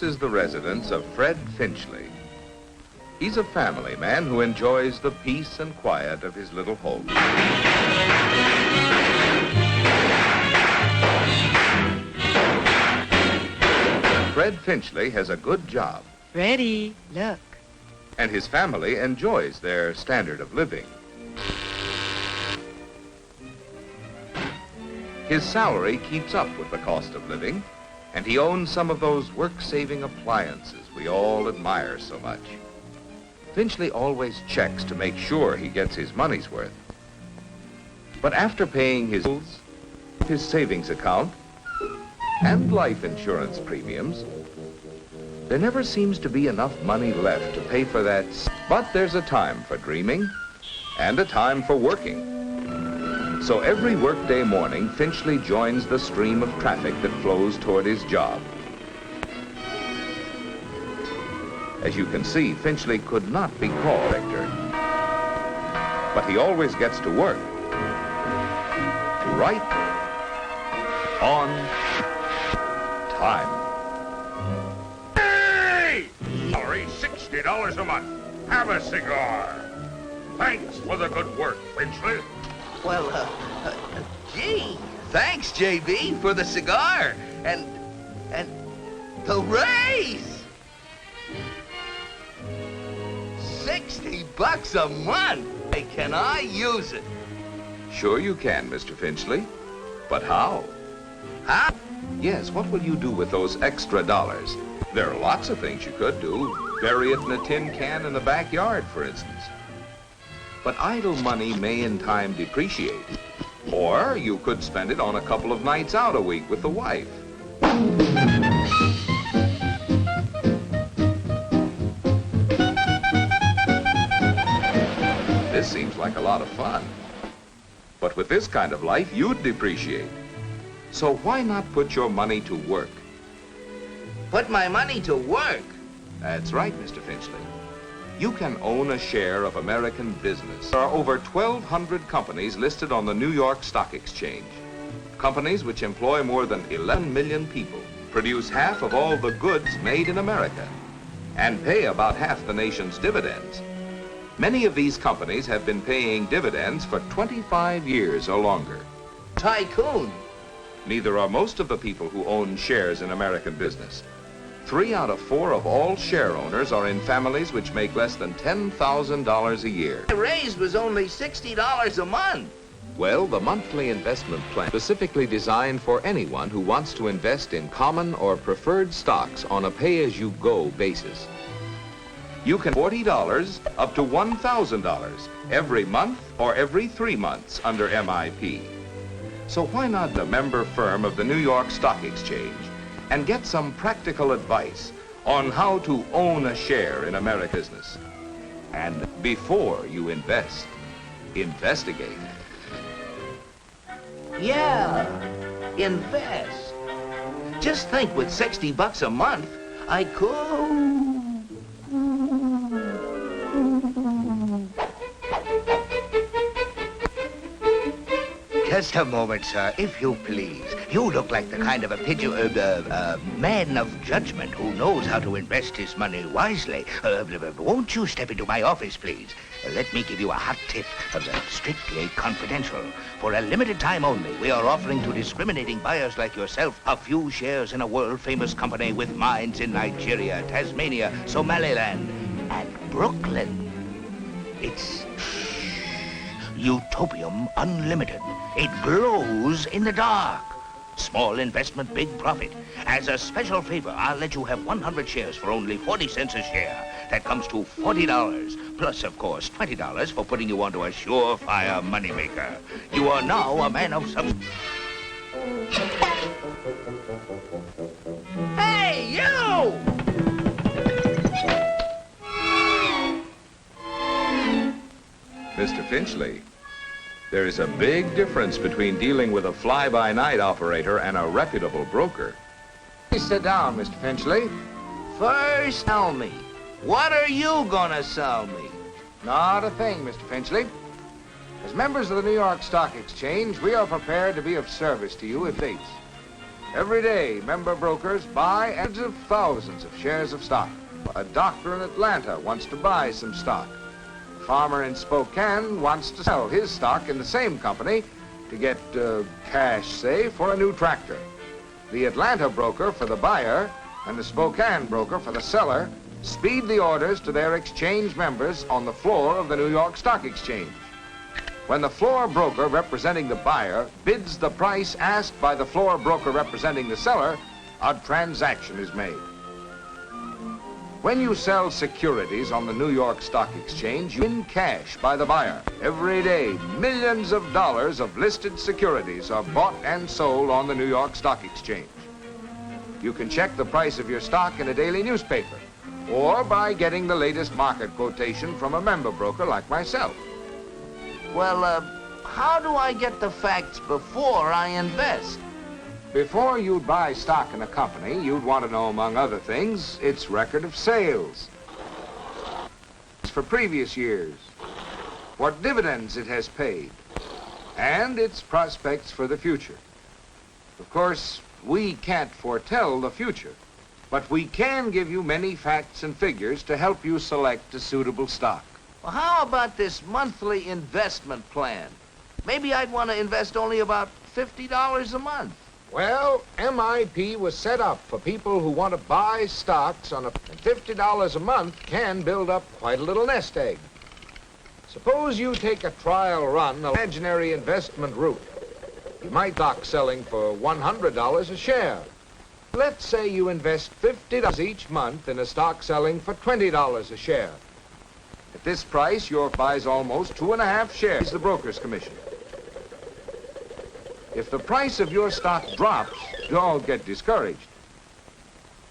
is the residence of Fred Finchley. He's a family man who enjoys the peace and quiet of his little home. Fred Finchley has a good job. Freddie, look. And his family enjoys their standard of living. His salary keeps up with the cost of living, and he owns some of those work-saving appliances we all admire so much. Finchley always checks to make sure he gets his money's worth. But after paying his bills, his savings account, and life insurance premiums, there never seems to be enough money left to pay for that. But there's a time for dreaming and a time for working. So every workday morning, Finchley joins the stream of traffic that flows toward his job. As you can see, Finchley could not be called Victor, but he always gets to work. Right on time. Hey! Salary $60 a month. Have a cigar. Thanks for the good work, Finchley. Well, gee, thanks, JB, for the cigar and the raise. $60 a month. Hey, can I use it? Sure you can, Mr. Finchley. But how? Huh? Yes, what will you do with those extra dollars? There are lots of things you could do. Bury it in a tin can in the backyard, for instance. But idle money may in time depreciate. Or you could spend it on a couple of nights out a week with the wife. This seems like a lot of fun. But with this kind of life, you'd depreciate. So why not put your money to work? Put my money to work? That's right, Mr. Finchley. You can own a share of American business. There are over 1,200 companies listed on the New York Stock Exchange. Companies which employ more than 11 million people, produce half of all the goods made in America, and pay about half the nation's dividends. Many of these companies have been paying dividends for 25 years or longer. Tycoon. Neither are most of the people who own shares in American business. 3 out of 4 of all share owners are in families which make less than $10,000 a year. The raise was only $60 a month. Well, the monthly investment plan specifically designed for anyone who wants to invest in common or preferred stocks on a pay-as-you-go basis. You can $40 up to $1,000 every month or every 3 months under MIP. So why not the member firm of the New York Stock Exchange and get some practical advice on how to own a share in American business? And before you invest, investigate. Yeah, invest. Just think, with $60 a month, I could... Just a moment, sir, if you please. You look like the kind of a man of judgment who knows how to invest his money wisely. Won't you step into my office, please? Let me give you a hot tip, strictly confidential. For a limited time only, we are offering to discriminating buyers like yourself a few shares in a world-famous company with mines in Nigeria, Tasmania, Somaliland, and Brooklyn. It's Utopium Unlimited. It glows in the dark. Small investment, big profit. As a special favor, I'll let you have 100 shares for only 40 cents a share. That comes to $40, plus, of course, $20 for putting you onto a surefire moneymaker. You are now a man of some... Hey, you! Mr. Finchley, there is a big difference between dealing with a fly-by-night operator and a reputable broker. Please sit down, Mr. Finchley. First, tell me, what are you gonna sell me? Not a thing, Mr. Finchley. As members of the New York Stock Exchange, we are prepared to be of service to you if dates. Every day, member brokers buy hundreds of thousands of shares of stock. A doctor in Atlanta wants to buy some stock. A farmer in Spokane wants to sell his stock in the same company to get cash, say, for a new tractor. The Atlanta broker for the buyer and the Spokane broker for the seller speed the orders to their exchange members on the floor of the New York Stock Exchange. When the floor broker representing the buyer bids the price asked by the floor broker representing the seller, a transaction is made. When you sell securities on the New York Stock Exchange, you win cash by the buyer. Every day, millions of dollars of listed securities are bought and sold on the New York Stock Exchange. You can check the price of your stock in a daily newspaper or by getting the latest market quotation from a member broker like myself. Well, how do I get the facts before I invest? Before you'd buy stock in a company, you'd want to know, among other things, its record of sales for previous years, what dividends it has paid, and its prospects for the future. Of course, we can't foretell the future, but we can give you many facts and figures to help you select a suitable stock. Well, how about this monthly investment plan? Maybe I'd want to invest only about $50 a month. Well, MIP was set up for people who want to buy stocks and $50 a month can build up quite a little nest egg. Suppose you take a trial run, an imaginary investment route. You might stock selling for $100 a share. Let's say you invest $50 each month in a stock selling for $20 a share. At this price, your buys almost 2.5 shares the broker's commission. If the price of your stock drops, don't get discouraged,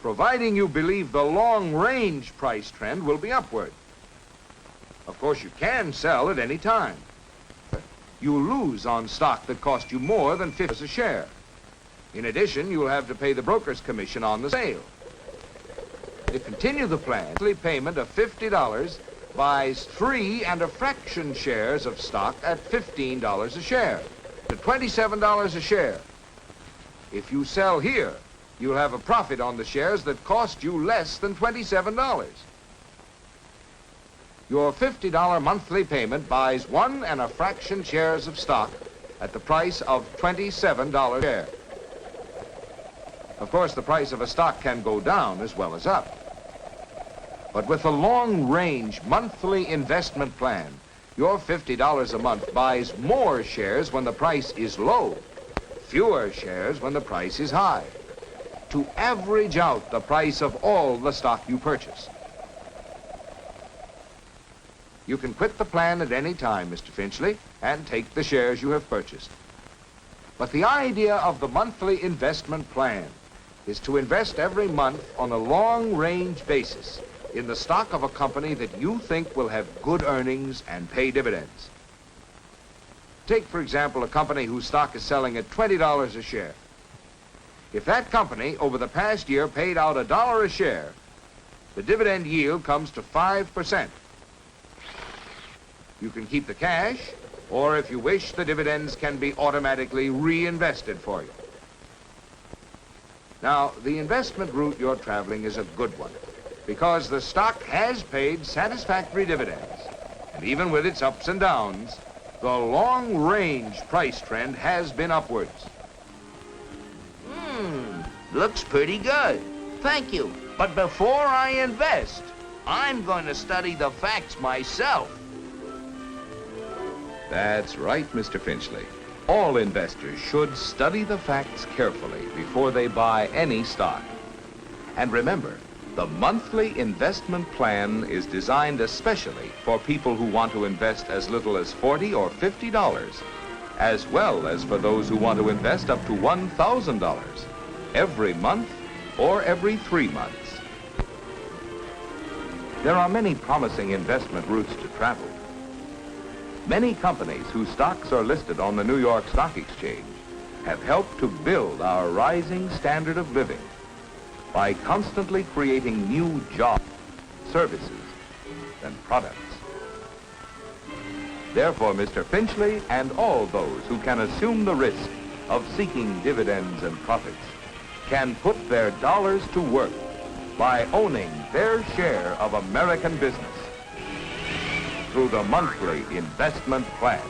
providing you believe the long-range price trend will be upward. Of course, you can sell at any time. You lose on stock that cost you more than $50 a share. In addition, you'll have to pay the broker's commission on the sale. To continue the plan, monthly payment of $50 buys 3 1/2 shares of stock at $15 a share, to $27 a share. If you sell here, you'll have a profit on the shares that cost you less than $27. Your $50 monthly payment buys 1 1/2 shares of stock at the price of $27 a share. Of course, the price of a stock can go down as well as up. But with a long-range monthly investment plan, your $50 a month buys more shares when the price is low, fewer shares when the price is high, to average out the price of all the stock you purchase. You can quit the plan at any time, Mr. Finchley, and take the shares you have purchased. But the idea of the monthly investment plan is to invest every month on a long-range basis in the stock of a company that you think will have good earnings and pay dividends. Take, for example, a company whose stock is selling at $20 a share. If that company, over the past year, paid out $1 a share, the dividend yield comes to 5%. You can keep the cash, or if you wish, the dividends can be automatically reinvested for you. Now, the investment route you're traveling is a good one, because the stock has paid satisfactory dividends. And even with its ups and downs, the long-range price trend has been upwards. Looks pretty good. Thank you. But before I invest, I'm going to study the facts myself. That's right, Mr. Finchley. All investors should study the facts carefully before they buy any stock. And remember, the monthly investment plan is designed especially for people who want to invest as little as $40 or $50, as well as for those who want to invest up to $1,000 every month or every 3 months. There are many promising investment routes to travel. Many companies whose stocks are listed on the New York Stock Exchange have helped to build our rising standard of living by constantly creating new jobs, services, and products. Therefore, Mr. Finchley and all those who can assume the risk of seeking dividends and profits can put their dollars to work by owning their share of American business through the monthly investment plan.